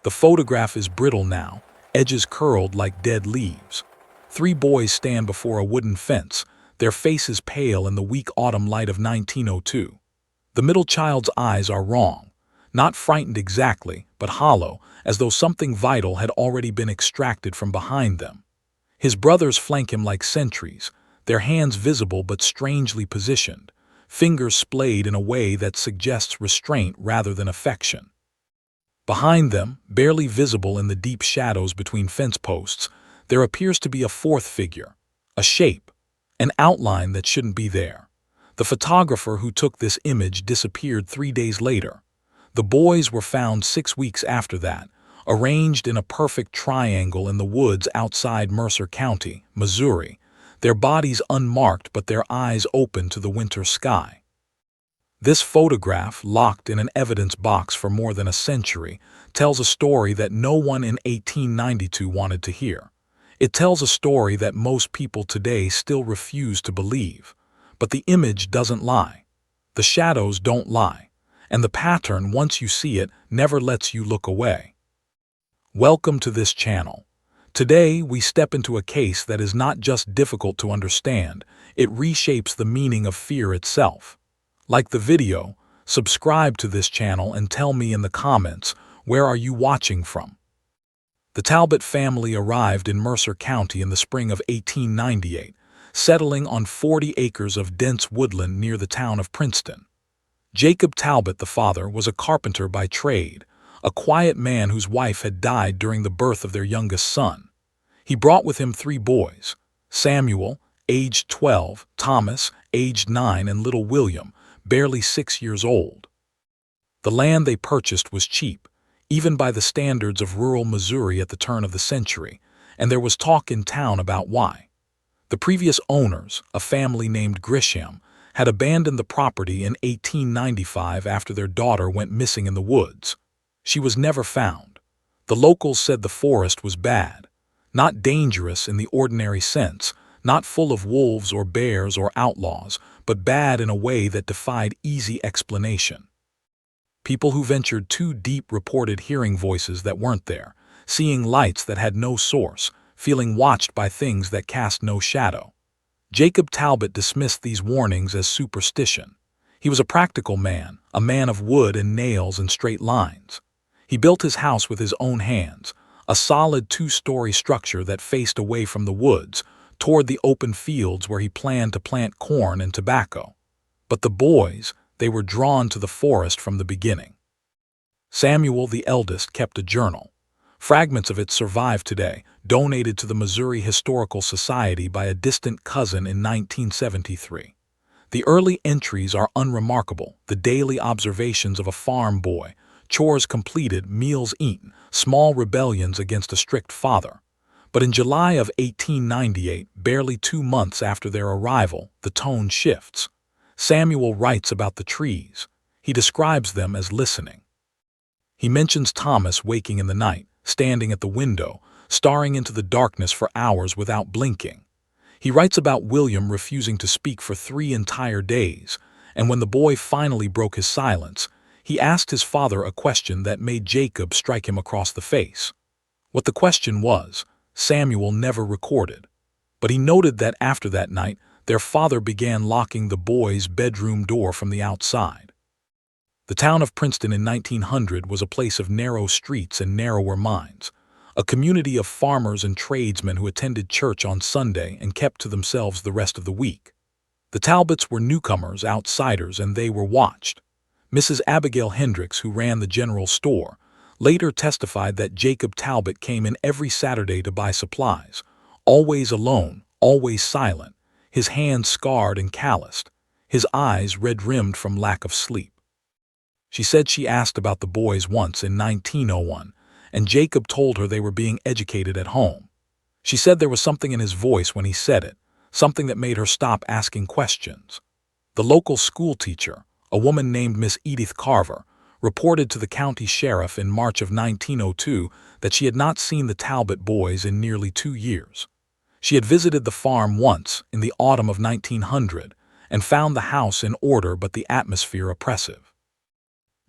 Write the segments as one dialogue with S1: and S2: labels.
S1: The photograph is brittle now, edges curled like dead leaves. 3 boys stand before a wooden fence, their faces pale in the weak autumn light of 1902. The middle child's eyes are wrong, not frightened exactly, but hollow, as though something vital had already been extracted from behind them. His brothers flank him like sentries, their hands visible but strangely positioned, fingers splayed in a way that suggests restraint rather than affection. Behind them, barely visible in the deep shadows between fence posts, there appears to be a 4th figure, a shape, an outline that shouldn't be there. The photographer who took this image disappeared 3 days later. The boys were found 6 weeks after that, arranged in a perfect triangle in the woods outside Mercer County, Missouri, their bodies unmarked but their eyes open to the winter sky. This photograph, locked in an evidence box for more than a century, tells a story that no one in 1892 wanted to hear. It tells a story that most people today still refuse to believe. But the image doesn't lie. The shadows don't lie. And the pattern, once you see it, never lets you look away. Welcome to this channel. Today, we step into a case that is not just difficult to understand, it reshapes the meaning of fear itself. Like the video, subscribe to this channel and tell me in the comments, where are you watching from? The Talbot family arrived in Mercer County in the spring of 1898, settling on 40 acres of dense woodland near the town of Princeton. Jacob Talbot, the father, was a carpenter by trade, a quiet man whose wife had died during the birth of their youngest son. He brought with him 3 boys, Samuel, aged 12, Thomas, aged 9, and little William, barely 6 years old. The land they purchased was cheap, even by the standards of rural Missouri at the turn of the century, and there was talk in town about why. The previous owners, a family named Grisham, had abandoned the property in 1895 after their daughter went missing in the woods. She was never found. The locals said the forest was bad, not dangerous in the ordinary sense, not full of wolves or bears or outlaws, but bad in a way that defied easy explanation. People who ventured too deep reported hearing voices that weren't there, seeing lights that had no source, feeling watched by things that cast no shadow. Jacob Talbot dismissed these warnings as superstition. He was a practical man, a man of wood and nails and straight lines. He built his house with his own hands, a solid 2-story structure that faced away from the woods, toward the open fields where he planned to plant corn and tobacco. But the boys, they were drawn to the forest from the beginning. Samuel, the eldest, kept a journal. Fragments of it survive today, donated to the Missouri Historical Society by a distant cousin in 1973. The early entries are unremarkable, the daily observations of a farm boy, chores completed, meals eaten, small rebellions against a strict father. But in July of 1898, barely 2 months after their arrival, the tone shifts. Samuel writes about the trees. He describes them as listening. He mentions Thomas waking in the night, standing at the window, staring into the darkness for hours without blinking. He writes about William refusing to speak for 3 entire days, and when the boy finally broke his silence, he asked his father a question that made Jacob strike him across the face. What the question was, Samuel never recorded, but he noted that after that night, their father began locking the boys' bedroom door from the outside. The town of Princeton in 1900 was a place of narrow streets and narrower minds, a community of farmers and tradesmen who attended church on Sunday and kept to themselves the rest of the week. The Talbots were newcomers, outsiders, and they were watched. Mrs. Abigail Hendricks, who ran the general store, later testified that Jacob Talbot came in every Saturday to buy supplies, always alone, always silent, his hands scarred and calloused, his eyes red-rimmed from lack of sleep. She said she asked about the boys once in 1901, and Jacob told her they were being educated at home. She said there was something in his voice when he said it, something that made her stop asking questions. The local school teacher, a woman named Miss Edith Carver, reported to the county sheriff in March of 1902 that she had not seen the Talbot boys in nearly 2 years. She had visited the farm once, in the autumn of 1900, and found the house in order but the atmosphere oppressive.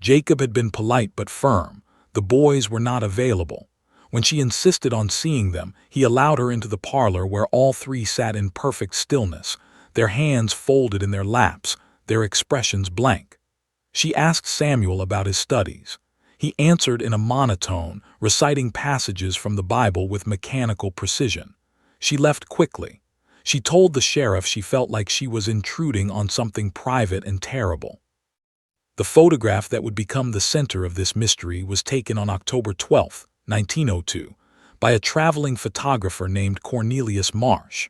S1: Jacob had been polite but firm, The boys were not available. When she insisted on seeing them, he allowed her into the parlor where all three sat in perfect stillness, their hands folded in their laps, their expressions blank. She asked Samuel about his studies. He answered in a monotone, reciting passages from the Bible with mechanical precision. She left quickly. She told the sheriff she felt like she was intruding on something private and terrible. The photograph that would become the center of this mystery was taken on October 12, 1902, by a traveling photographer named Cornelius Marsh.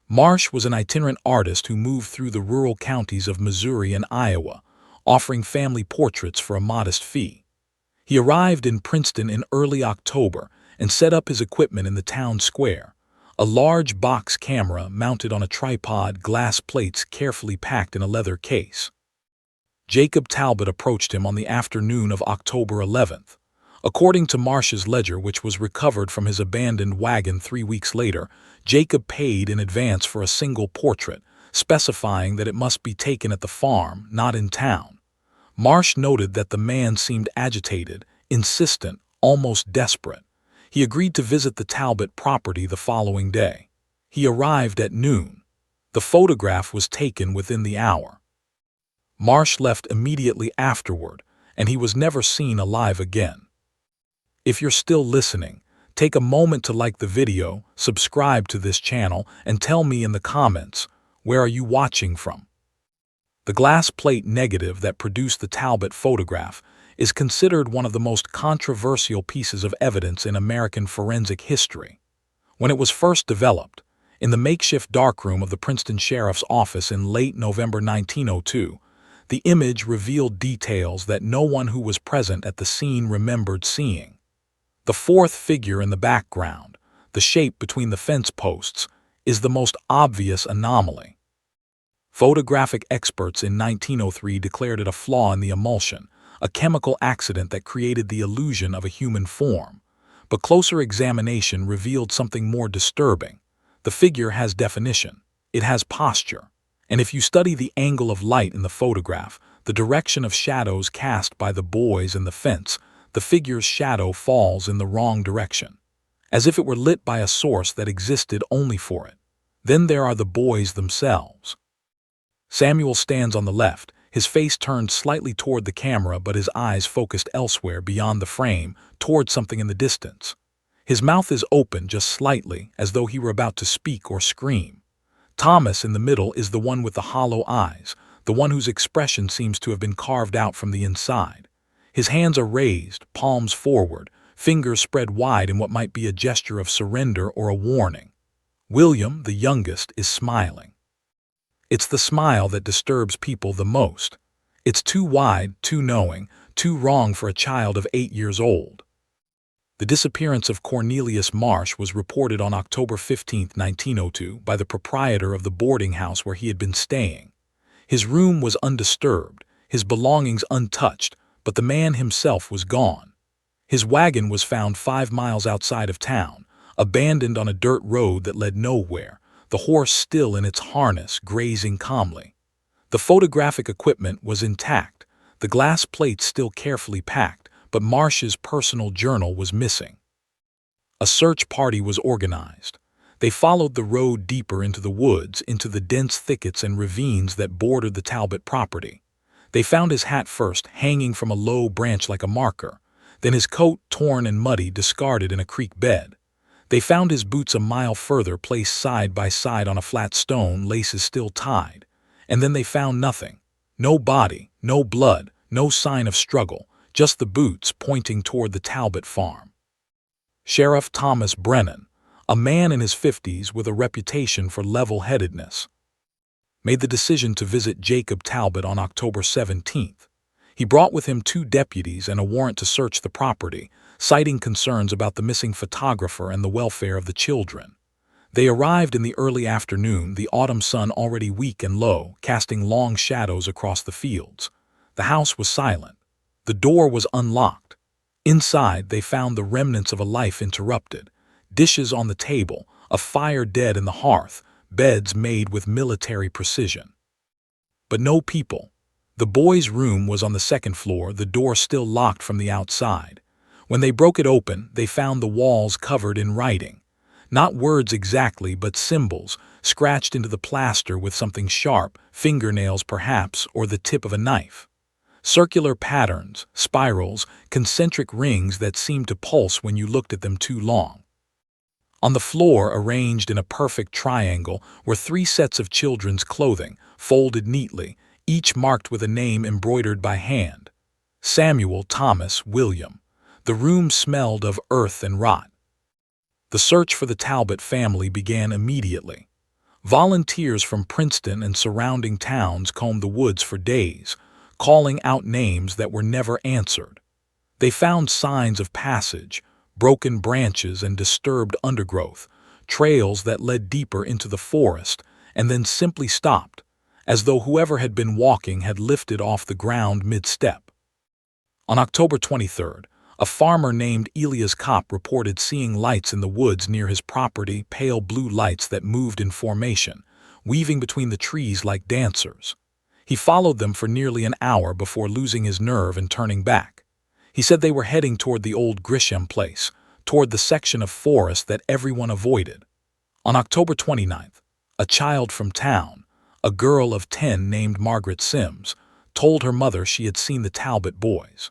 S1: Marsh was an itinerant artist who moved through the rural counties of Missouri and Iowa, offering family portraits for a modest fee. He arrived in Princeton in early October and set up his equipment in the town square, a large box camera mounted on a tripod, glass plates carefully packed in a leather case. Jacob Talbot approached him on the afternoon of October 11th. According to Marsh's ledger, which was recovered from his abandoned wagon 3 weeks later, Jacob paid in advance for a single portrait, specifying that it must be taken at the farm, not in town. Marsh noted that the man seemed agitated, insistent, almost desperate. He agreed to visit the Talbot property the following day. He arrived at noon. The photograph was taken within the hour. Marsh left immediately afterward, and he was never seen alive again. If you're still listening, take a moment to like the video, subscribe to this channel, and tell me in the comments, where are you watching from? The glass plate negative that produced the Talbot photograph is considered one of the most controversial pieces of evidence in American forensic history. When it was first developed, in the makeshift darkroom of the Princeton Sheriff's Office in late November 1902, the image revealed details that no one who was present at the scene remembered seeing. The fourth figure in the background, the shape between the fence posts, is the most obvious anomaly. Photographic experts in 1903 declared it a flaw in the emulsion, a chemical accident that created the illusion of a human form. But closer examination revealed something more disturbing. The figure has definition. It has posture. And if you study the angle of light in the photograph, the direction of shadows cast by the boys and the fence, the figure's shadow falls in the wrong direction, as if it were lit by a source that existed only for it. Then there are the boys themselves. Samuel stands on the left, his face turned slightly toward the camera but his eyes focused elsewhere beyond the frame, toward something in the distance. His mouth is open just slightly, as though he were about to speak or scream. Thomas in the middle is the one with the hollow eyes, the one whose expression seems to have been carved out from the inside. His hands are raised, palms forward, fingers spread wide in what might be a gesture of surrender or a warning. William, the youngest, is smiling. It's the smile that disturbs people the most. It's too wide, too knowing, too wrong for a child of 8 years old. The disappearance of Cornelius Marsh was reported on October 15, 1902, by the proprietor of the boarding house where he had been staying. His room was undisturbed, his belongings untouched, but the man himself was gone. His wagon was found 5 miles outside of town, abandoned on a dirt road that led nowhere, the horse still in its harness, grazing calmly. The photographic equipment was intact, the glass plates still carefully packed, but Marsh's personal journal was missing. A search party was organized. They followed the road deeper into the woods, into the dense thickets and ravines that bordered the Talbot property. They found his hat first, hanging from a low branch like a marker, then his coat, torn and muddy, discarded in a creek bed. They found his boots a mile further, placed side by side on a flat stone, laces still tied. And then they found nothing. No body, no blood, no sign of struggle, just the boots pointing toward the Talbot farm. Sheriff Thomas Brennan, a man in his 50s with a reputation for level-headedness, made the decision to visit Jacob Talbot on October 17th. He brought with him 2 deputies and a warrant to search the property, citing concerns about the missing photographer and the welfare of the children. They arrived in the early afternoon, the autumn sun already weak and low, casting long shadows across the fields. The house was silent. The door was unlocked. Inside, they found the remnants of a life interrupted, dishes on the table, a fire dead in the hearth, beds made with military precision. But no people. The boys' room was on the 2nd floor, the door still locked from the outside. When they broke it open, they found the walls covered in writing. Not words exactly, but symbols, scratched into the plaster with something sharp, fingernails perhaps, or the tip of a knife. Circular patterns, spirals, concentric rings that seemed to pulse when you looked at them too long. On the floor, arranged in a perfect triangle, were 3 sets of children's clothing, folded neatly, each marked with a name embroidered by hand. Samuel, Thomas, William. The room smelled of earth and rot. The search for the Talbot family began immediately. Volunteers from Princeton and surrounding towns combed the woods for days, calling out names that were never answered. They found signs of passage, broken branches and disturbed undergrowth, trails that led deeper into the forest, and then simply stopped, as though whoever had been walking had lifted off the ground mid-step. On October 23rd, a farmer named Elias Kopp reported seeing lights in the woods near his property, pale blue lights that moved in formation, weaving between the trees like dancers. He followed them for nearly an hour before losing his nerve and turning back. He said they were heading toward the old Grisham place, toward the section of forest that everyone avoided. On October 29th, a child from town, a girl of 10 named Margaret Sims, told her mother she had seen the Talbot boys.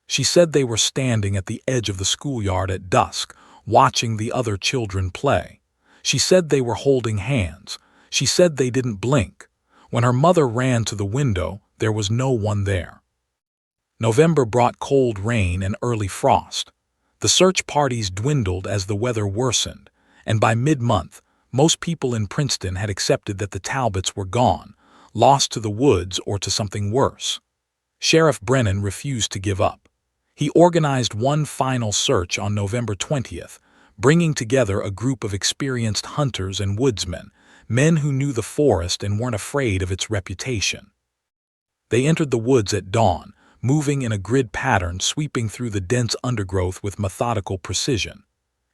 S1: She said they were standing at the edge of the schoolyard at dusk, watching the other children play. She said they were holding hands. She said they didn't blink. When her mother ran to the window, there was no one there. November brought cold rain and early frost. The search parties dwindled as the weather worsened, and by mid-month, most people in Princeton had accepted that the Talbots were gone, lost to the woods or to something worse. Sheriff Brennan refused to give up. He organized one final search on November 20th, bringing together a group of experienced hunters and woodsmen, men who knew the forest and weren't afraid of its reputation. They entered the woods at dawn, moving in a grid pattern sweeping through the dense undergrowth with methodical precision.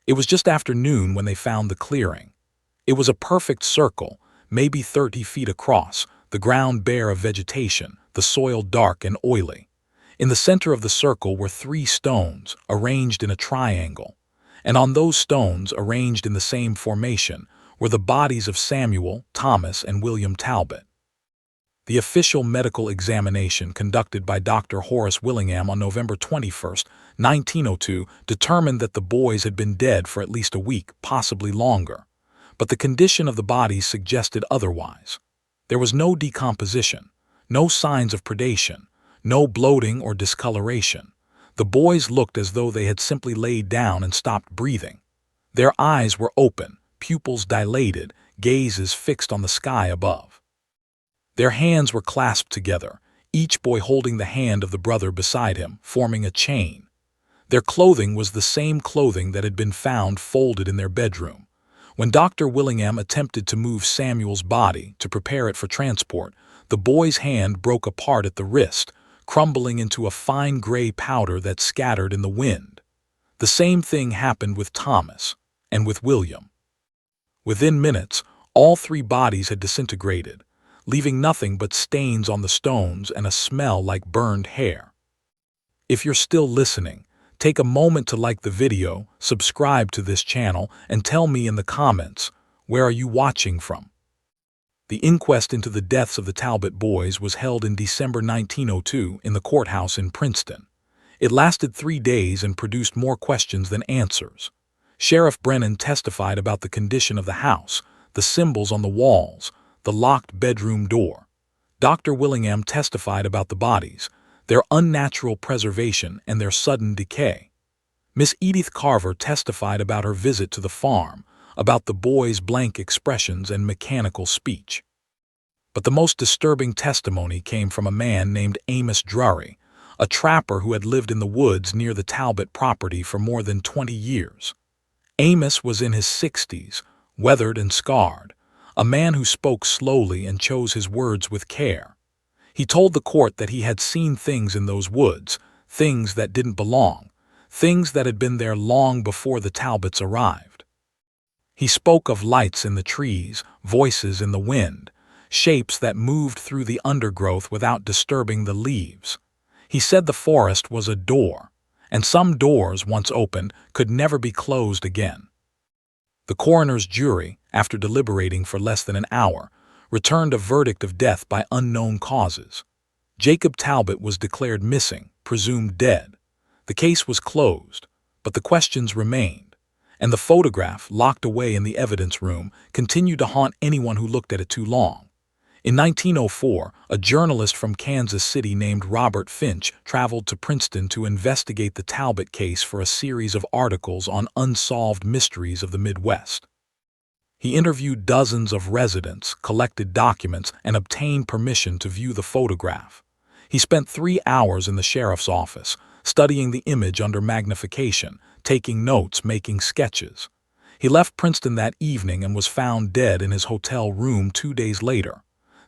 S1: It was just after noon when they found the clearing. It was a perfect circle, maybe 30 feet across, the ground bare of vegetation, the soil dark and oily. In the center of the circle were 3 stones, arranged in a triangle, and on those stones, arranged in the same formation, were the bodies of Samuel, Thomas, and William Talbot. The official medical examination conducted by Dr. Horace Willingham on November 21, 1902, determined that the boys had been dead for at least a week, possibly longer. But the condition of the bodies suggested otherwise. There was no decomposition, no signs of predation, no bloating or discoloration. The boys looked as though they had simply laid down and stopped breathing. Their eyes were open, pupils dilated, gazes fixed on the sky above. Their hands were clasped together, each boy holding the hand of the brother beside him, forming a chain. Their clothing was the same clothing that had been found folded in their bedroom. When Dr. Willingham attempted to move Samuel's body to prepare it for transport, the boy's hand broke apart at the wrist, crumbling into a fine gray powder that scattered in the wind. The same thing happened with Thomas and with William. Within minutes, all 3 bodies had disintegrated, leaving nothing but stains on the stones and a smell like burned hair. If you're still listening, take a moment to like the video, subscribe to this channel, and tell me in the comments, where are you watching from? The inquest into the deaths of the Talbot boys was held in December 1902 in the courthouse in Princeton. It lasted 3 days and produced more questions than answers. Sheriff Brennan testified about the condition of the house, the symbols on the walls, the locked bedroom door. Dr. Willingham testified about the bodies, their unnatural preservation and their sudden decay. Miss Edith Carver testified about her visit to the farm, about the boys' blank expressions and mechanical speech. But the most disturbing testimony came from a man named Amos Drury, a trapper who had lived in the woods near the Talbot property for more than 20 years. Amos was in his 60s, weathered and scarred, a man who spoke slowly and chose his words with care. He told the court that he had seen things in those woods, things that didn't belong, things that had been there long before the Talbots arrived. He spoke of lights in the trees, voices in the wind, shapes that moved through the undergrowth without disturbing the leaves. He said the forest was a door, and some doors, once opened, could never be closed again. The coroner's jury, after deliberating for less than an hour, returned a verdict of death by unknown causes. Jacob Talbot was declared missing, presumed dead. The case was closed, but the questions remained, and the photograph, locked away in the evidence room, continued to haunt anyone who looked at it too long. In 1904, a journalist from Kansas City named Robert Finch traveled to Princeton to investigate the Talbot case for a series of articles on unsolved mysteries of the Midwest. He interviewed dozens of residents, collected documents, and obtained permission to view the photograph. He spent 3 hours in the sheriff's office, studying the image under magnification, taking notes, making sketches. He left Princeton that evening and was found dead in his hotel room 2 days later.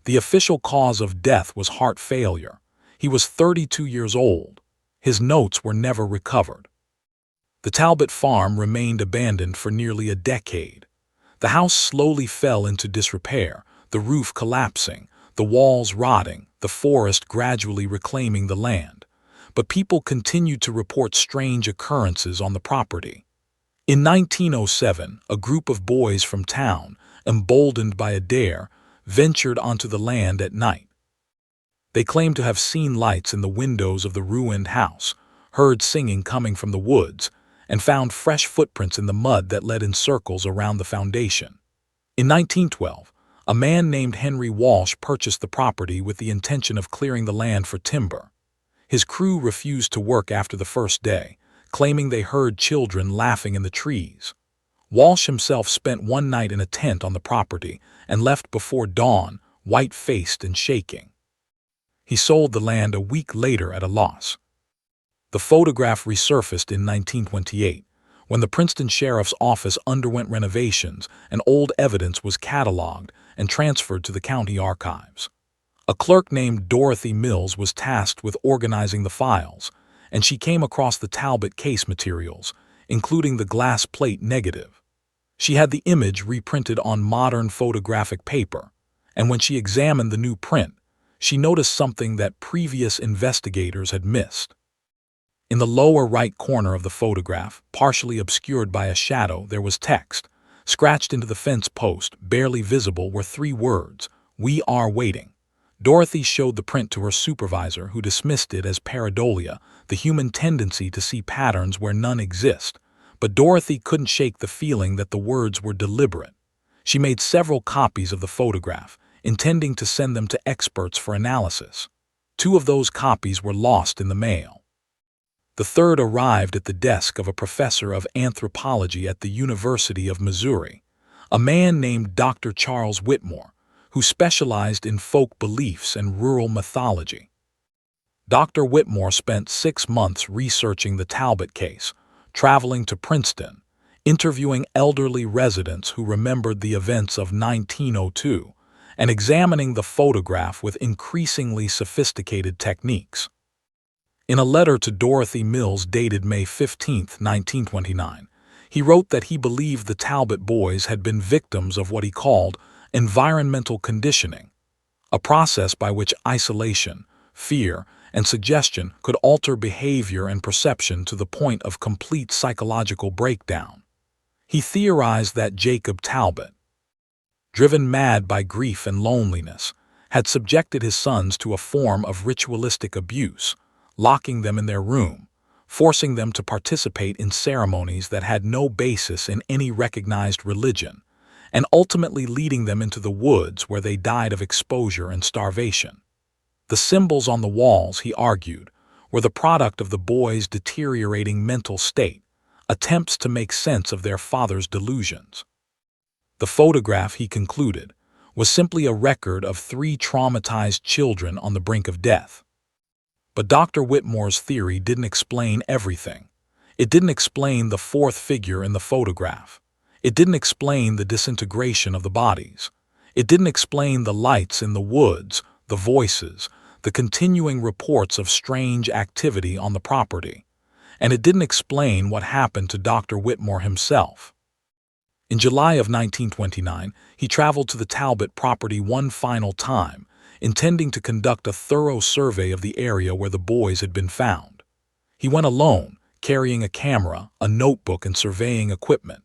S1: The official cause of death was heart failure. He was 32 years old. His notes were never recovered. The Talbot farm remained abandoned for nearly a decade. The house slowly fell into disrepair, the roof collapsing, the walls rotting, the forest gradually reclaiming the land. But people continued to report strange occurrences on the property. In 1907, a group of boys from town, emboldened by a dare, ventured onto the land at night. They claimed to have seen lights in the windows of the ruined house, heard singing coming from the woods, and found fresh footprints in the mud that led in circles around the foundation. In 1912, a man named Henry Walsh purchased the property with the intention of clearing the land for timber. His crew refused to work after the first day, claiming they heard children laughing in the trees. Walsh himself spent one night in a tent on the property and left before dawn, white-faced and shaking. He sold the land a week later at a loss. The photograph resurfaced in 1928, when the Princeton Sheriff's Office underwent renovations and old evidence was cataloged and transferred to the county archives. A clerk named Dorothy Mills was tasked with organizing the files, and she came across the Talbot case materials, including the glass plate negative. She had the image reprinted on modern photographic paper, and when she examined the new print, she noticed something that previous investigators had missed. In the lower right corner of the photograph, partially obscured by a shadow, there was text. Scratched into the fence post, barely visible, were 3 words: "We are waiting." Dorothy showed the print to her supervisor, who dismissed it as pareidolia, the human tendency to see patterns where none exist. But Dorothy couldn't shake the feeling that the words were deliberate. She made several copies of the photograph, intending to send them to experts for analysis. 2 of those copies were lost in the mail. The third arrived at the desk of a professor of anthropology at the University of Missouri, a man named Dr. Charles Whitmore, who specialized in folk beliefs and rural mythology. Dr. Whitmore spent 6 months researching the Talbot case, traveling to Princeton, interviewing elderly residents who remembered the events of 1902, and examining the photograph with increasingly sophisticated techniques. In a letter to Dorothy Mills dated May 15, 1929, he wrote that he believed the Talbot boys had been victims of what he called environmental conditioning, a process by which isolation, fear, and suggestion could alter behavior and perception to the point of complete psychological breakdown. He theorized that Jacob Talbot, driven mad by grief and loneliness, had subjected his sons to a form of ritualistic abuse, locking them in their room, forcing them to participate in ceremonies that had no basis in any recognized religion, and ultimately leading them into the woods where they died of exposure and starvation. The symbols on the walls, he argued, were the product of the boys' deteriorating mental state, attempts to make sense of their father's delusions. The photograph, he concluded, was simply a record of 3 traumatized children on the brink of death. But Dr. Whitmore's theory didn't explain everything. It didn't explain the 4th figure in the photograph. It didn't explain the disintegration of the bodies. It didn't explain the lights in the woods, the voices, the continuing reports of strange activity on the property. And it didn't explain what happened to Dr. Whitmore himself. In July of 1929, he traveled to the Talbot property one final time, intending to conduct a thorough survey of the area where the boys had been found. He went alone, carrying a camera, a notebook, and surveying equipment.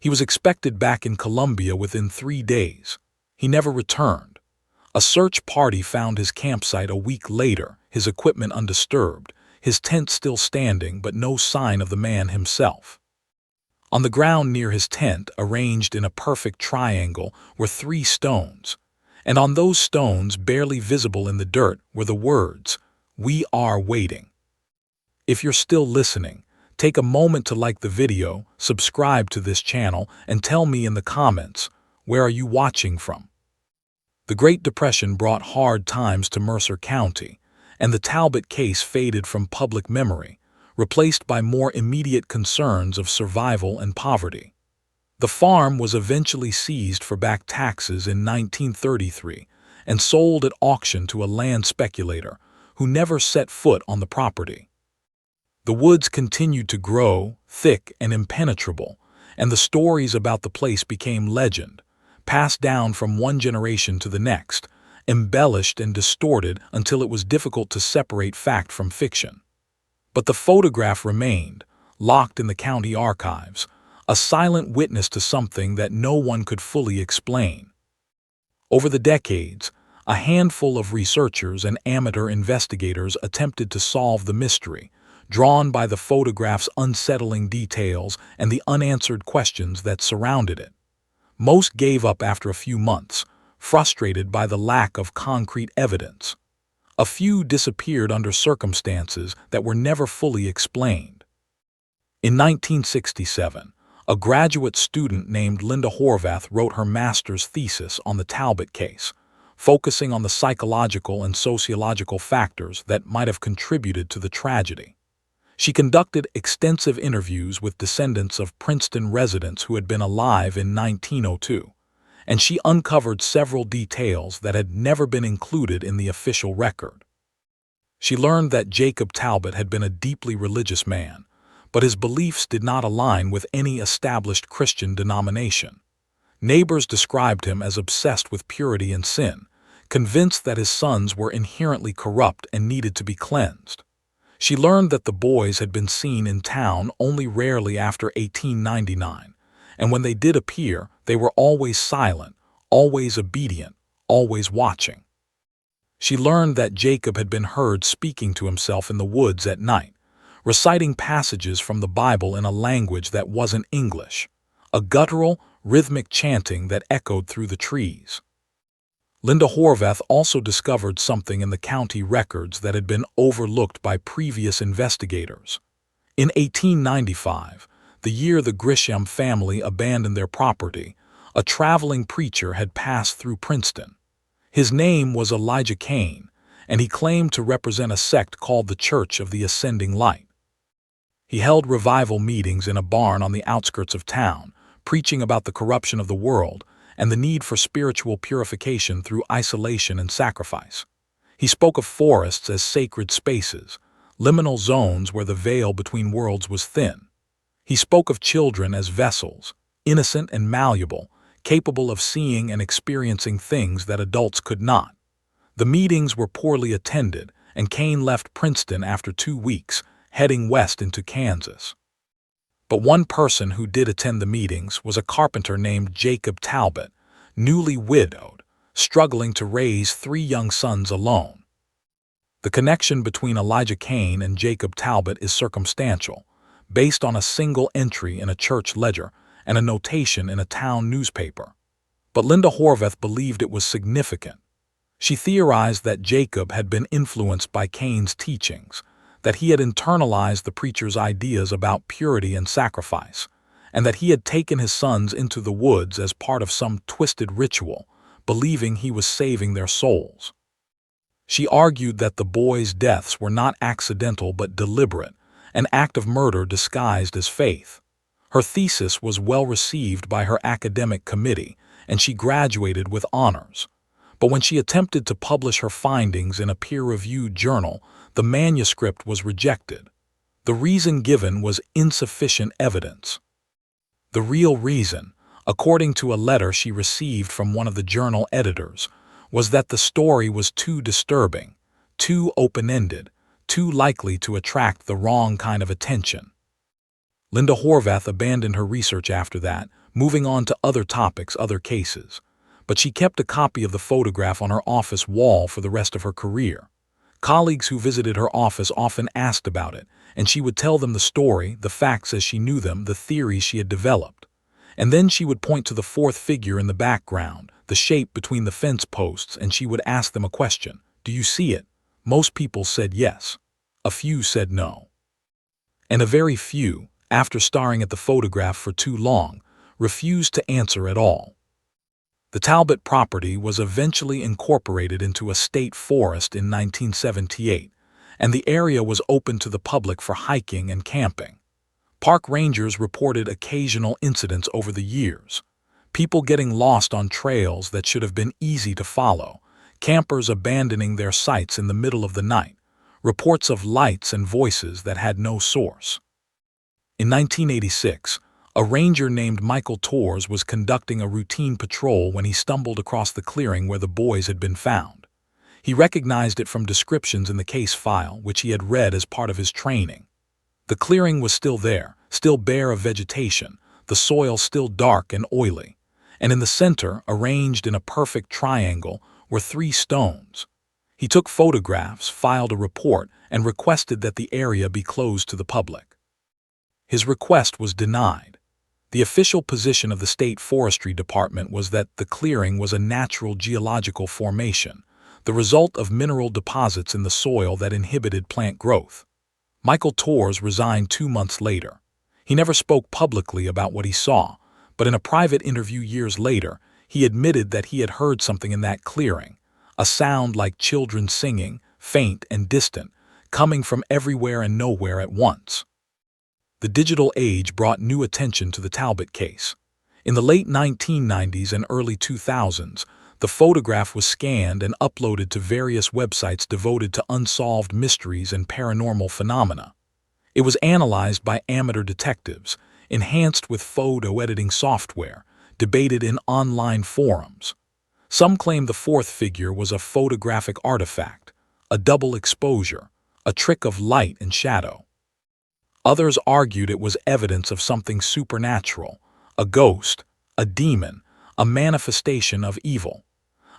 S1: He was expected back in Colombia within 3 days. He never returned. A search party found his campsite a week later, his equipment undisturbed, his tent still standing, but no sign of the man himself. On the ground near his tent, arranged in a perfect triangle, were 3 stones, and on those stones, barely visible in the dirt, were the words, "We are waiting." If you're still listening, take a moment to like the video, subscribe to this channel, and tell me in the comments, where are you watching from? The Great Depression brought hard times to Mercer County, and the Talbot case faded from public memory, replaced by more immediate concerns of survival and poverty. The farm was eventually seized for back taxes in 1933 and sold at auction to a land speculator who never set foot on the property. The woods continued to grow, thick and impenetrable, and the stories about the place became legend, passed down from one generation to the next, embellished and distorted until it was difficult to separate fact from fiction. But the photograph remained, locked in the county archives, a silent witness to something that no one could fully explain. Over the decades, a handful of researchers and amateur investigators attempted to solve the mystery, drawn by the photograph's unsettling details and the unanswered questions that surrounded it. Most gave up after a few months, frustrated by the lack of concrete evidence. A few disappeared under circumstances that were never fully explained. In 1967, a graduate student named Linda Horvath wrote her master's thesis on the Talbot case, focusing on the psychological and sociological factors that might have contributed to the tragedy. She conducted extensive interviews with descendants of Princeton residents who had been alive in 1902, and she uncovered several details that had never been included in the official record. She learned that Jacob Talbot had been a deeply religious man, but his beliefs did not align with any established Christian denomination. Neighbors described him as obsessed with purity and sin, convinced that his sons were inherently corrupt and needed to be cleansed. She learned that the boys had been seen in town only rarely after 1899, and when they did appear, they were always silent, always obedient, always watching. She learned that Jacob had been heard speaking to himself in the woods at night, reciting passages from the Bible in a language that wasn't English, a guttural, rhythmic chanting that echoed through the trees. Linda Horvath also discovered something in the county records that had been overlooked by previous investigators. In 1895, the year the Grisham family abandoned their property, a traveling preacher had passed through Princeton. His name was Elijah Kane, and he claimed to represent a sect called the Church of the Ascending Light. He held revival meetings in a barn on the outskirts of town, preaching about the corruption of the world and the need for spiritual purification through isolation and sacrifice. He spoke of forests as sacred spaces, liminal zones where the veil between worlds was thin. He spoke of children as vessels, innocent and malleable, capable of seeing and experiencing things that adults could not. The meetings were poorly attended, and Kane left Princeton after 2 weeks, heading west into Kansas. But one person who did attend the meetings was a carpenter named Jacob Talbot, newly widowed, struggling to raise 3 young sons alone. The connection between Elijah Kane and Jacob Talbot is circumstantial, based on a single entry in a church ledger and a notation in a town newspaper. But Linda Horvath believed it was significant. She theorized that Jacob had been influenced by Kane's teachings, that he had internalized the preacher's ideas about purity and sacrifice, and that he had taken his sons into the woods as part of some twisted ritual, believing he was saving their souls. She argued that the boys' deaths were not accidental but deliberate, an act of murder disguised as faith. Her thesis was well received by her academic committee, and she graduated with honors. But when she attempted to publish her findings in a peer-reviewed journal, the manuscript was rejected. The reason given was insufficient evidence. The real reason, according to a letter she received from one of the journal editors, was that the story was too disturbing, too open-ended, too likely to attract the wrong kind of attention. Linda Horvath abandoned her research after that, moving on to other topics, other cases. But she kept a copy of the photograph on her office wall for the rest of her career. Colleagues who visited her office often asked about it, and she would tell them the story, the facts as she knew them, the theories she had developed. And then she would point to the fourth figure in the background, the shape between the fence posts, and she would ask them a question. Do you see it? Most people said yes. A few said no. And a very few, after staring at the photograph for too long, refused to answer at all. The Talbot property was eventually incorporated into a state forest in 1978, and the area was open to the public for hiking and camping. Park rangers reported occasional incidents over the years. People getting lost on trails that should have been easy to follow, campers abandoning their sites in the middle of the night, reports of lights and voices that had no source. In 1986, a ranger named Michael Torres was conducting a routine patrol when he stumbled across the clearing where the boys had been found. He recognized it from descriptions in the case file, which he had read as part of his training. The clearing was still there, still bare of vegetation, the soil still dark and oily, and in the center, arranged in a perfect triangle, were 3 stones. He took photographs, filed a report, and requested that the area be closed to the public. His request was denied. The official position of the State Forestry Department was that the clearing was a natural geological formation, the result of mineral deposits in the soil that inhibited plant growth. Michael Torres resigned 2 months later. He never spoke publicly about what he saw, but in a private interview years later, he admitted that he had heard something in that clearing, a sound like children singing, faint and distant, coming from everywhere and nowhere at once. The digital age brought new attention to the Talbot case. In the late 1990s and early 2000s, the photograph was scanned and uploaded to various websites devoted to unsolved mysteries and paranormal phenomena. It was analyzed by amateur detectives, enhanced with photo editing software, debated in online forums. Some claim the fourth figure was a photographic artifact, a double exposure, a trick of light and shadow. Others argued it was evidence of something supernatural, a ghost, a demon, a manifestation of evil.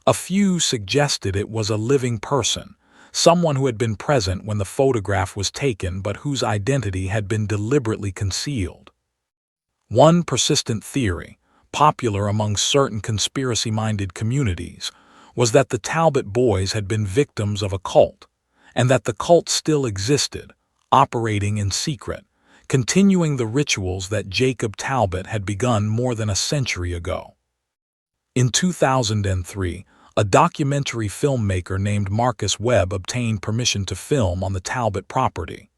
S1: A few suggested it was a living person, someone who had been present when the photograph was taken but whose identity had been deliberately concealed. One persistent theory, popular among certain conspiracy-minded communities, was that the Talbot boys had been victims of a cult, and that the cult still existed, operating in secret, continuing the rituals that Jacob Talbot had begun more than a century ago. In 2003, a documentary filmmaker named Marcus Webb obtained permission to film on the Talbot property.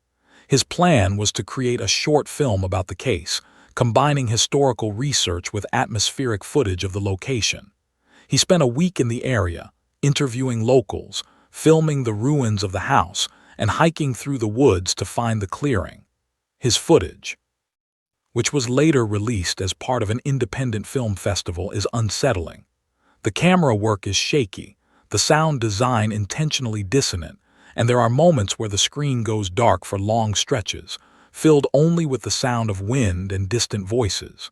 S1: His plan was to create a short film about the case, combining historical research with atmospheric footage of the location. He spent a week in the area, interviewing locals, filming the ruins of the house, and hiking through the woods to find the clearing. His footage, which was later released as part of an independent film festival, is unsettling. The camera work is shaky, the sound design intentionally dissonant, and there are moments where the screen goes dark for long stretches, filled only with the sound of wind and distant voices.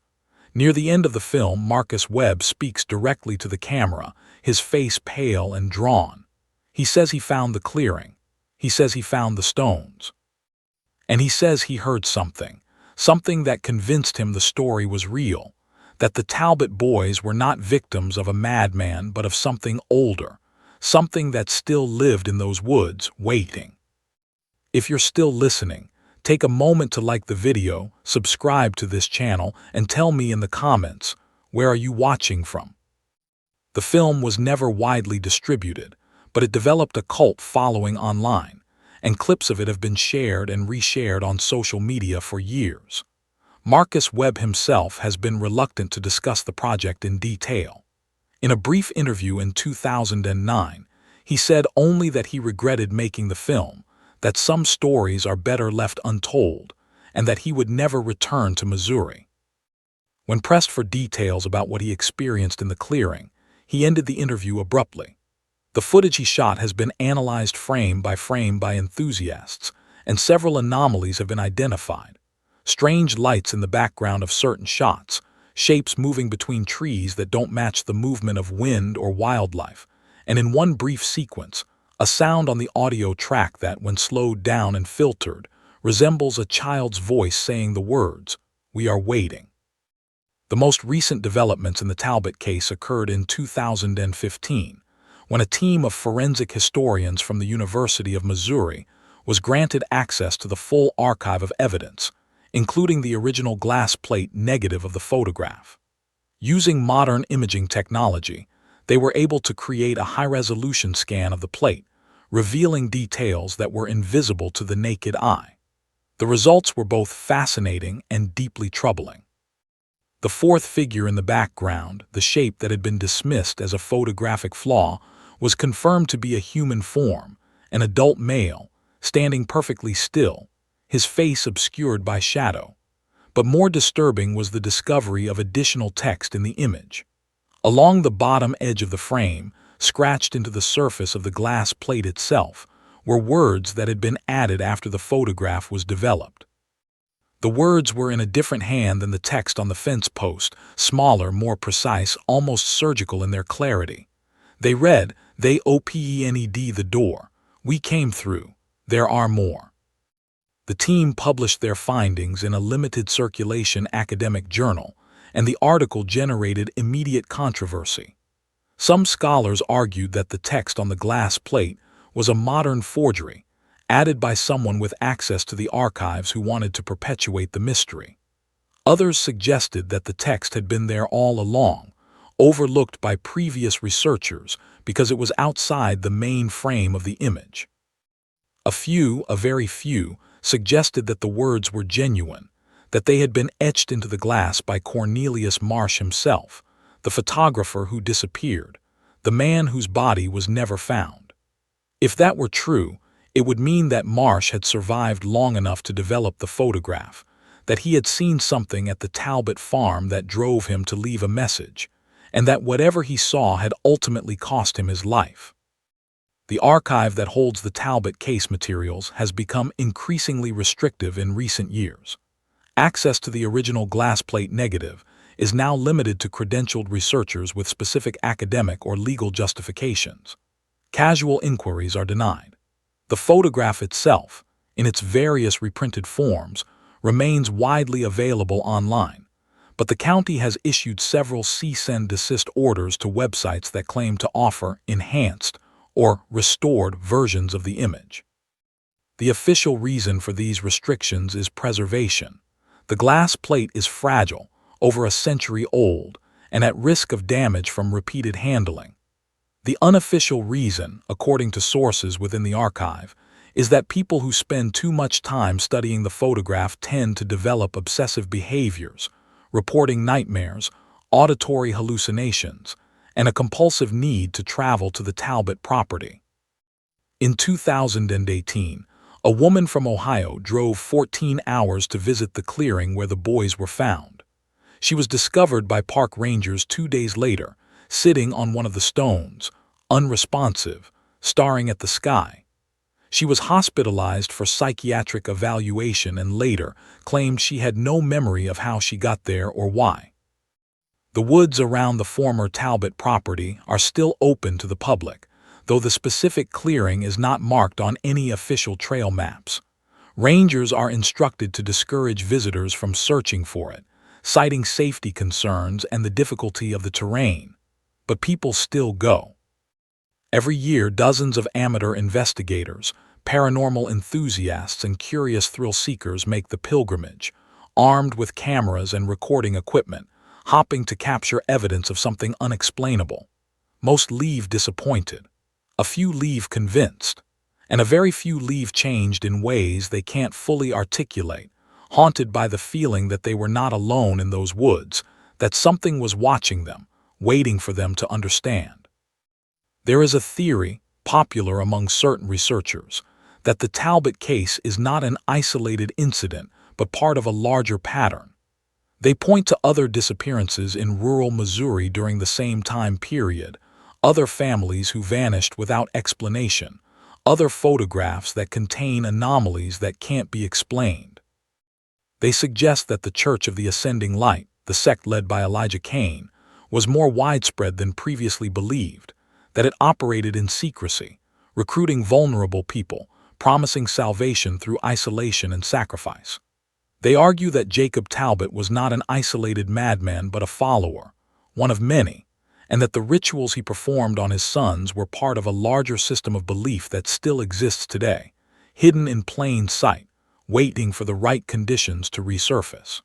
S1: Near the end of the film, Marcus Webb speaks directly to the camera, his face pale and drawn. He says he found the clearing. He says he found the stones. And he says he heard something that convinced him the story was real, that the Talbot boys were not victims of a madman but of something older, something that still lived in those woods, waiting. If you're still listening, take a moment to like the video, subscribe to this channel, and tell me in the comments, where are you watching from? The film was never widely distributed, but it developed a cult following online, and clips of it have been shared and reshared on social media for years. Marcus Webb himself has been reluctant to discuss the project in detail. In a brief interview in 2009, he said only that he regretted making the film, that some stories are better left untold, and that he would never return to Missouri. When pressed for details about what he experienced in the clearing, he ended the interview abruptly. The footage he shot has been analyzed frame by enthusiasts, and several anomalies have been identified. Strange lights in the background of certain shots, shapes moving between trees that don't match the movement of wind or wildlife, and in one brief sequence, a sound on the audio track that, when slowed down and filtered, resembles a child's voice saying the words, "We are waiting." The most recent developments in the Talbot case occurred in 2015, when a team of forensic historians from the University of Missouri was granted access to the full archive of evidence, including the original glass plate negative of the photograph. Using modern imaging technology, they were able to create a high-resolution scan of the plate, revealing details that were invisible to the naked eye. The results were both fascinating and deeply troubling. The fourth figure in the background, the shape that had been dismissed as a photographic flaw, was confirmed to be a human form, an adult male, standing perfectly still, his face obscured by shadow. But more disturbing was the discovery of additional text in the image. Along the bottom edge of the frame, scratched into the surface of the glass plate itself, were words that had been added after the photograph was developed. The words were in a different hand than the text on the fence post, smaller, more precise, almost surgical in their clarity. They read, "They opened the door. We came through. There are more." The team published their findings in a limited circulation academic journal, and the article generated immediate controversy. Some scholars argued that the text on the glass plate was a modern forgery, added by someone with access to the archives who wanted to perpetuate the mystery. Others suggested that the text had been there all along, overlooked by previous researchers because it was outside the main frame of the image. A very few, suggested that the words were genuine, that they had been etched into the glass by Cornelius Marsh himself, the photographer who disappeared, the man whose body was never found. If that were true, it would mean that Marsh had survived long enough to develop the photograph, that he had seen something at the Talbot farm that drove him to leave a message, and that whatever he saw had ultimately cost him his life. The archive that holds the Talbot case materials has become increasingly restrictive in recent years. Access to the original glass plate negative is now limited to credentialed researchers with specific academic or legal justifications. Casual inquiries are denied. The photograph itself, in its various reprinted forms, remains widely available online, but the county has issued several cease and desist orders to websites that claim to offer enhanced or restored versions of the image. The official reason for these restrictions is preservation. The glass plate is fragile, over a century old, and at risk of damage from repeated handling. The unofficial reason, according to sources within the archive, is that people who spend too much time studying the photograph tend to develop obsessive behaviors, reporting nightmares, auditory hallucinations, and a compulsive need to travel to the Talbot property. In 2018, a woman from Ohio drove 14 hours to visit the clearing where the boys were found. She was discovered by park rangers 2 days later, sitting on one of the stones, unresponsive, staring at the sky. She was hospitalized for psychiatric evaluation and later claimed she had no memory of how she got there or why. The woods around the former Talbot property are still open to the public, though the specific clearing is not marked on any official trail maps. Rangers are instructed to discourage visitors from searching for it, citing safety concerns and the difficulty of the terrain, but people still go. Every year, dozens of amateur investigators, paranormal enthusiasts, and curious thrill seekers make the pilgrimage, armed with cameras and recording equipment, hopping to capture evidence of something unexplainable. Most leave disappointed. A few leave convinced. And a very few leave changed in ways they can't fully articulate, haunted by the feeling that they were not alone in those woods, that something was watching them, waiting for them to understand. There is a theory, popular among certain researchers, that the Talbot case is not an isolated incident but part of a larger pattern. They point to other disappearances in rural Missouri during the same time period, other families who vanished without explanation, other photographs that contain anomalies that can't be explained. They suggest that the Church of the Ascending Light, the sect led by Elijah Cain, was more widespread than previously believed, that it operated in secrecy, recruiting vulnerable people, promising salvation through isolation and sacrifice. They argue that Jacob Talbot was not an isolated madman but a follower, one of many, and that the rituals he performed on his sons were part of a larger system of belief that still exists today, hidden in plain sight, waiting for the right conditions to resurface.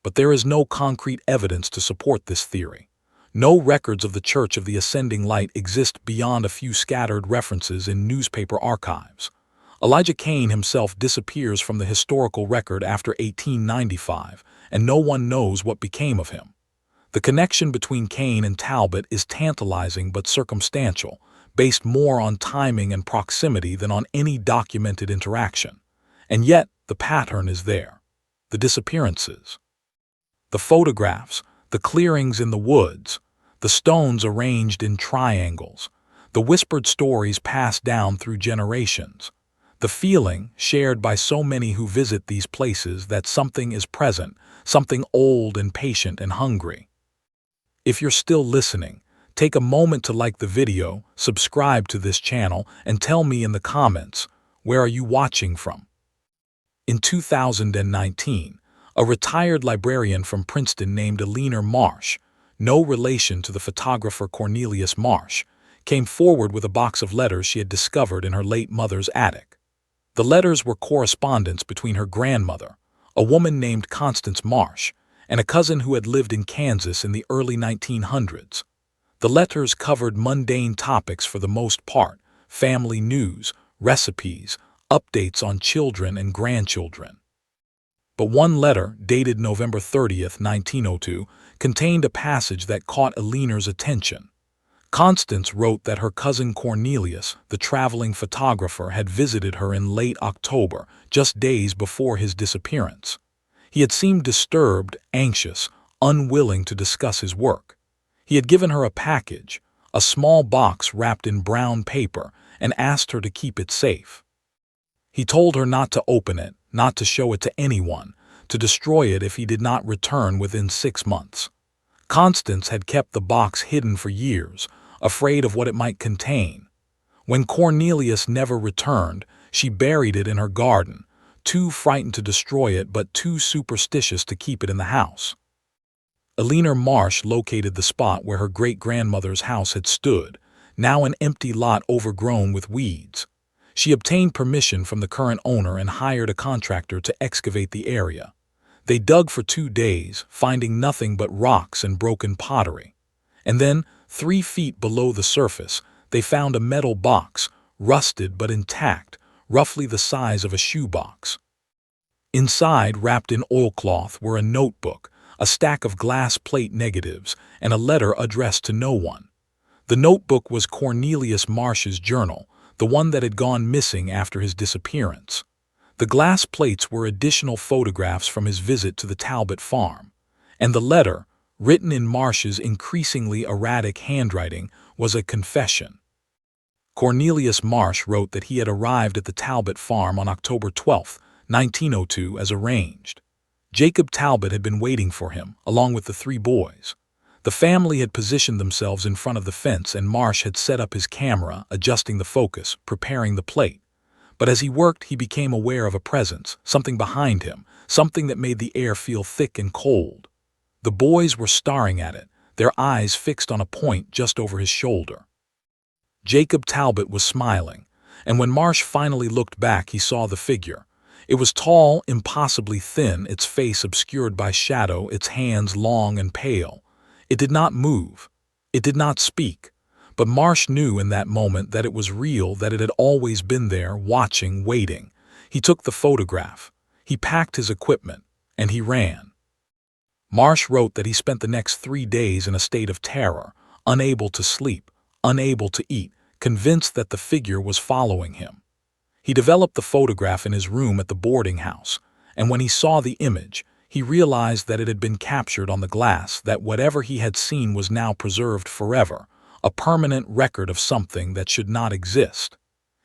S1: But there is no concrete evidence to support this theory. No records of the Church of the Ascending Light exist beyond a few scattered references in newspaper archives. Elijah Cain himself disappears from the historical record after 1895, and no one knows what became of him. The connection between Cain and Talbot is tantalizing but circumstantial, based more on timing and proximity than on any documented interaction. And yet, the pattern is there. The disappearances. The photographs, the clearings in the woods, the stones arranged in triangles, the whispered stories passed down through generations. The feeling, shared by so many who visit these places, that something is present, something old and patient and hungry. If you're still listening, take a moment to like the video, subscribe to this channel, and tell me in the comments, where are you watching from? In 2019, a retired librarian from Princeton named Eleanor Marsh, no relation to the photographer Cornelius Marsh, came forward with a box of letters she had discovered in her late mother's attic. The letters were correspondence between her grandmother, a woman named Constance Marsh, and a cousin who had lived in Kansas in the early 1900s. The letters covered mundane topics for the most part: family news, recipes, updates on children and grandchildren. But one letter, dated November 30th, 1902, contained a passage that caught Eleanor's attention. Constance wrote that her cousin Cornelius, the traveling photographer, had visited her in late October, just days before his disappearance. He had seemed disturbed, anxious, unwilling to discuss his work. He had given her a package, a small box wrapped in brown paper, and asked her to keep it safe. He told her not to open it, not to show it to anyone, to destroy it if he did not return within 6 months. Constance had kept the box hidden for years, afraid of what it might contain. When Cornelius never returned, she buried it in her garden, too frightened to destroy it but too superstitious to keep it in the house. Eleanor Marsh located the spot where her great-grandmother's house had stood, now an empty lot overgrown with weeds. She obtained permission from the current owner and hired a contractor to excavate the area. They dug for 2 days, finding nothing but rocks and broken pottery. And then, 3 feet below the surface, they found a metal box, rusted but intact, roughly the size of a shoebox. Inside, wrapped in oilcloth, were a notebook, a stack of glass plate negatives, and a letter addressed to no one. The notebook was Cornelius Marsh's journal, the one that had gone missing after his disappearance. The glass plates were additional photographs from his visit to the Talbot farm, and the letter, written in Marsh's increasingly erratic handwriting, was a confession. Cornelius Marsh wrote that he had arrived at the Talbot farm on October 12, 1902, as arranged. Jacob Talbot had been waiting for him, along with the 3 boys. The family had positioned themselves in front of the fence, and Marsh had set up his camera, adjusting the focus, preparing the plate. But as he worked, he became aware of a presence, something behind him, something that made the air feel thick and cold. The boys were staring at it, their eyes fixed on a point just over his shoulder. Jacob Talbot was smiling, and when Marsh finally looked back, he saw the figure. It was tall, impossibly thin, its face obscured by shadow, its hands long and pale. It did not move. It did not speak. But Marsh knew in that moment that it was real, that it had always been there, watching, waiting. He took the photograph. He packed his equipment, and he ran. Marsh wrote that he spent the next 3 days in a state of terror, unable to sleep, unable to eat, convinced that the figure was following him. He developed the photograph in his room at the boarding house, and when he saw the image, he realized that it had been captured on the glass, that whatever he had seen was now preserved forever, a permanent record of something that should not exist.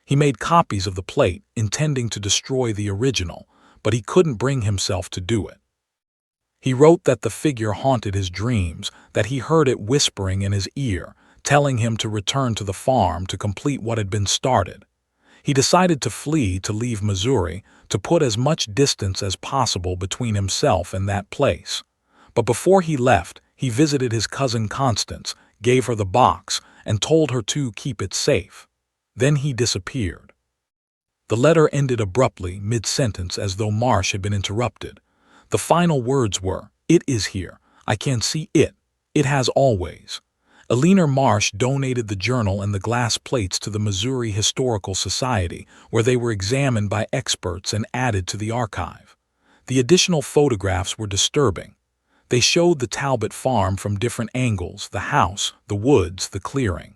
S1: He made copies of the plate, intending to destroy the original, but he couldn't bring himself to do it. He wrote that the figure haunted his dreams, that he heard it whispering in his ear, telling him to return to the farm to complete what had been started. He decided to flee, to leave Missouri, to put as much distance as possible between himself and that place. But before he left, he visited his cousin Constance, gave her the box, and told her to keep it safe. Then he disappeared. The letter ended abruptly, mid-sentence, as though Marsh had been interrupted. The final words were, "It is here. I can see it. It has always." Eleanor Marsh donated the journal and the glass plates to the Missouri Historical Society, where they were examined by experts and added to the archive. The additional photographs were disturbing. They showed the Talbot farm from different angles, the house, the woods, the clearing.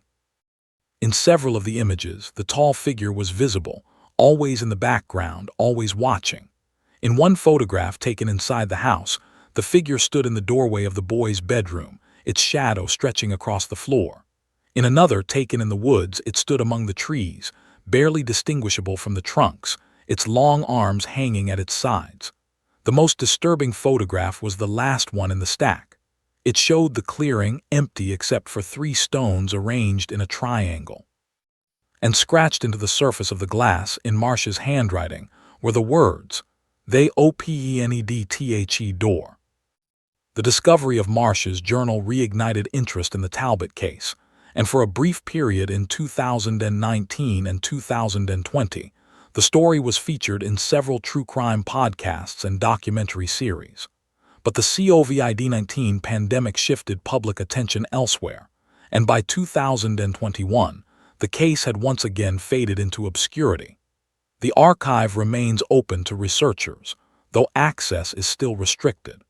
S1: In several of the images, the tall figure was visible, always in the background, always watching. In one photograph taken inside the house, the figure stood in the doorway of the boy's bedroom, its shadow stretching across the floor. In another, taken in the woods, it stood among the trees, barely distinguishable from the trunks, its long arms hanging at its sides. The most disturbing photograph was the last one in the stack. It showed the clearing empty except for 3 stones arranged in a triangle. And scratched into the surface of the glass, in Marsh's handwriting, were the words, "They openedthe door." The discovery of Marsh's journal reignited interest in the Talbot case, and for a brief period in 2019 and 2020, the story was featured in several true crime podcasts and documentary series. But the COVID-19 pandemic shifted public attention elsewhere, and by 2021, the case had once again faded into obscurity. The archive remains open to researchers, though access is still restricted.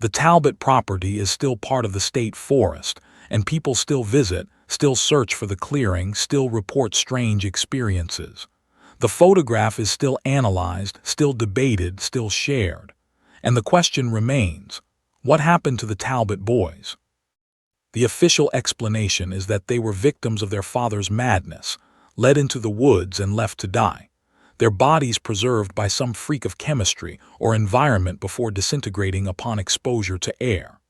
S1: The Talbot property is still part of the state forest, and people still visit, still search for the clearing, still report strange experiences. The photograph is still analyzed, still debated, still shared. And the question remains, what happened to the Talbot boys? The official explanation is that they were victims of their father's madness, led into the woods and left to die. Their bodies preserved by some freak of chemistry or environment before disintegrating upon exposure to air.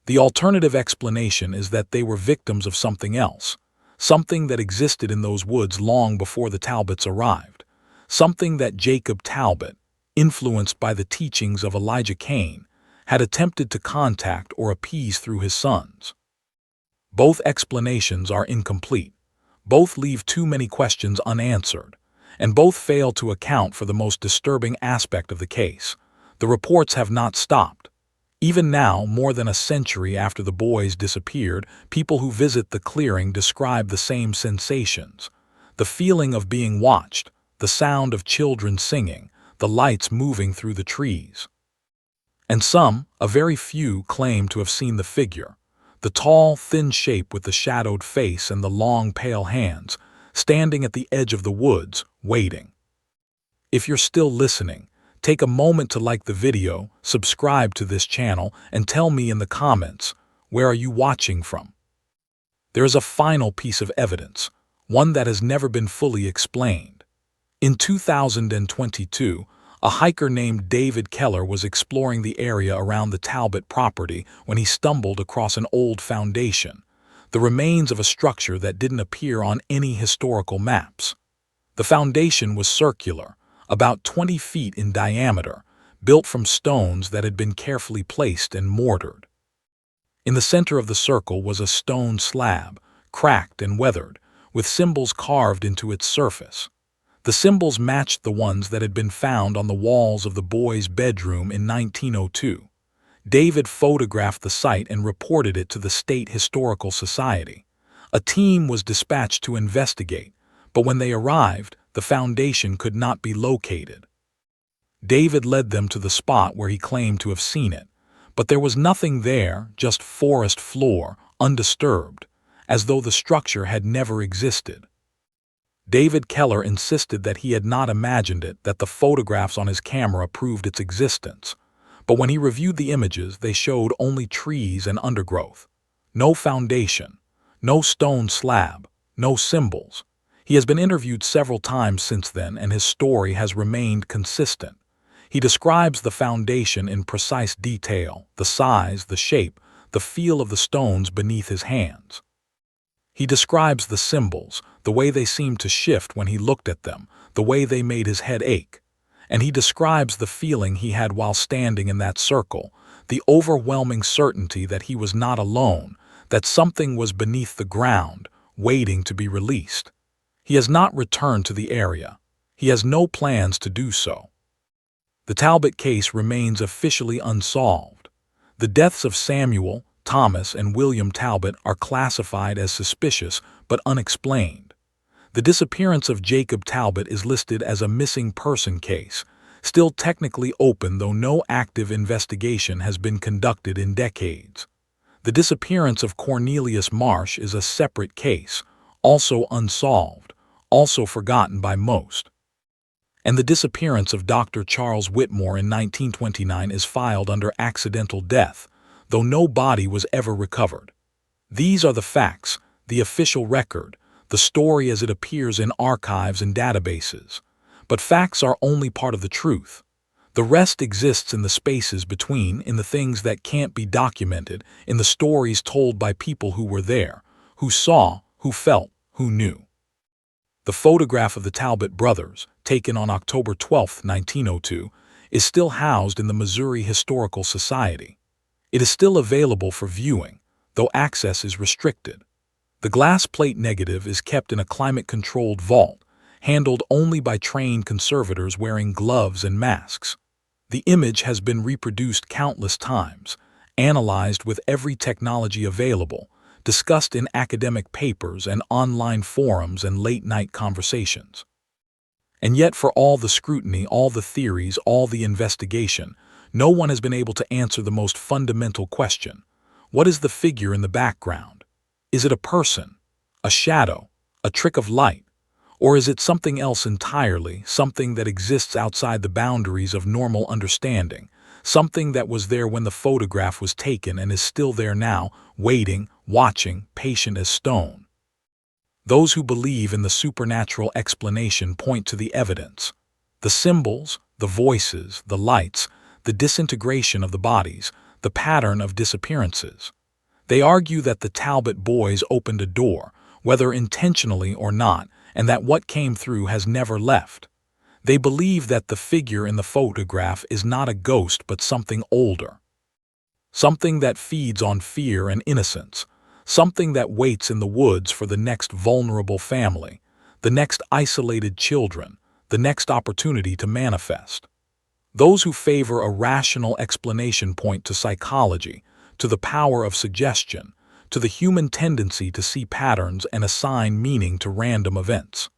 S1: The alternative explanation is that they were victims of something else, something that existed in those woods long before the Talbots arrived, something that Jacob Talbot, influenced by the teachings of Elijah Cain, had attempted to contact or appease through his sons. Both explanations are incomplete, both leave too many questions unanswered, and both fail to account for the most disturbing aspect of the case. The reports have not stopped. Even now, more than a century after the boys disappeared, people who visit the clearing describe the same sensations. The feeling of being watched, the sound of children singing, the lights moving through the trees. And some, a very few, claim to have seen the figure, the tall, thin shape with the shadowed face and the long, pale hands, standing at the edge of the woods, waiting. If you're still listening, take a moment to like the video, subscribe to this channel, and tell me in the comments, where are you watching from? There is a final piece of evidence, one that has never been fully explained. In 2022, a hiker named David Keller was exploring the area around the Talbot property when he stumbled across an old foundation, the remains of a structure that didn't appear on any historical maps. The foundation was circular, about 20 feet in diameter, built from stones that had been carefully placed and mortared. In the center of the circle was a stone slab, cracked and weathered, with symbols carved into its surface. The symbols matched the ones that had been found on the walls of the boys' bedroom in 1902. David photographed the site and reported it to the State Historical Society. A team was dispatched to investigate, but when they arrived, the foundation could not be located. David led them to the spot where he claimed to have seen it, but there was nothing there, just forest floor, undisturbed, as though the structure had never existed. David Keller insisted that he had not imagined it, that the photographs on his camera proved its existence. But when he reviewed the images, they showed only trees and undergrowth. No foundation, No stone slab, no symbols. He has been interviewed several times since then, and his story has remained consistent. He describes the foundation in precise detail, the size, the shape, the feel of the stones beneath his hands. He describes the symbols, the way they seemed to shift when he looked at them, the way they made his head ache. And he describes the feeling he had while standing in that circle, the overwhelming certainty that he was not alone, that something was beneath the ground, waiting to be released. He has not returned to the area. He has no plans to do so. The Talbot case remains officially unsolved. The deaths of Samuel, Thomas, and William Talbot are classified as suspicious but unexplained. The disappearance of Jacob Talbot is listed as a missing person case, still technically open though no active investigation has been conducted in decades. The disappearance of Cornelius Marsh is a separate case, also unsolved, also forgotten by most. And the disappearance of Dr. Charles Whitmore in 1929 is filed under accidental death, though no body was ever recovered. These are the facts, the official record, the story as it appears in archives and databases. But facts are only part of the truth. The rest exists in the spaces between, in the things that can't be documented, in the stories told by people who were there, who saw, who felt, who knew. The photograph of the Talbot brothers, taken on October 12, 1902, is still housed in the Missouri Historical Society. It is still available for viewing, though access is restricted. The glass plate negative is kept in a climate-controlled vault, handled only by trained conservators wearing gloves and masks. The image has been reproduced countless times, analyzed with every technology available, discussed in academic papers and online forums and late-night conversations. And yet, for all the scrutiny, all the theories, all the investigation, no one has been able to answer the most fundamental question. What is the figure in the background? Is it a person, a shadow, a trick of light? Or is it something else entirely, something that exists outside the boundaries of normal understanding, something that was there when the photograph was taken and is still there now, waiting, watching, patient as stone? Those who believe in the supernatural explanation point to the evidence, the symbols, the voices, the lights, the disintegration of the bodies, the pattern of disappearances. They argue that the Talbot boys opened a door, whether intentionally or not, and that what came through has never left. They believe that the figure in the photograph is not a ghost but something older. Something that feeds on fear and innocence. Something that waits in the woods for the next vulnerable family, the next isolated children, the next opportunity to manifest. Those who favor a rational explanation point to psychology, to the power of suggestion, to the human tendency to see patterns and assign meaning to random events.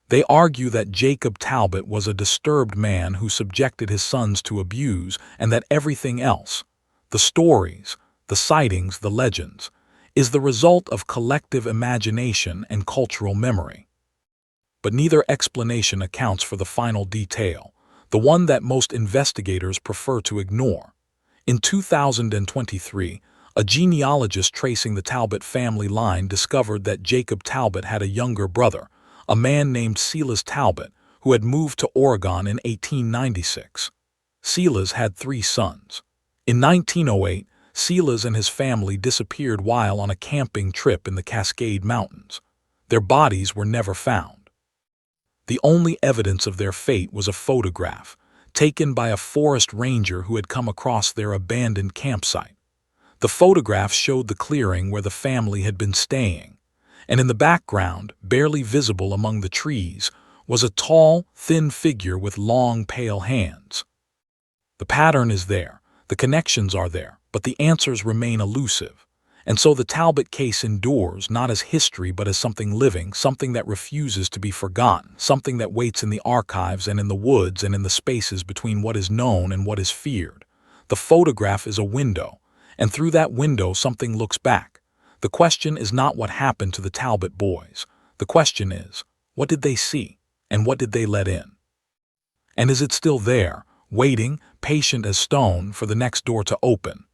S1: They argue that Jacob Talbot was a disturbed man who subjected his sons to abuse, and that everything else, the stories, the sightings, the legends, is the result of collective imagination and cultural memory. But neither explanation accounts for the final detail, the one that most investigators prefer to ignore. In 2023, a genealogist tracing the Talbot family line discovered that Jacob Talbot had a younger brother, a man named Silas Talbot, who had moved to Oregon in 1896. Silas had 3 sons. In 1908, Silas and his family disappeared while on a camping trip in the Cascade Mountains. Their bodies were never found. The only evidence of their fate was a photograph, taken by a forest ranger who had come across their abandoned campsite. The photograph showed the clearing where the family had been staying, and in the background, barely visible among the trees, was a tall, thin figure with long, pale hands. The pattern is there, the connections are there, but the answers remain elusive. And so the Talbot case endures not as history but as something living, something that refuses to be forgotten, something that waits in the archives and in the woods and in the spaces between what is known and what is feared. The photograph is a window, and through that window something looks back. The question is not what happened to the Talbot boys. The question is, what did they see, and what did they let in? And is it still there, waiting, patient as stone, for the next door to open?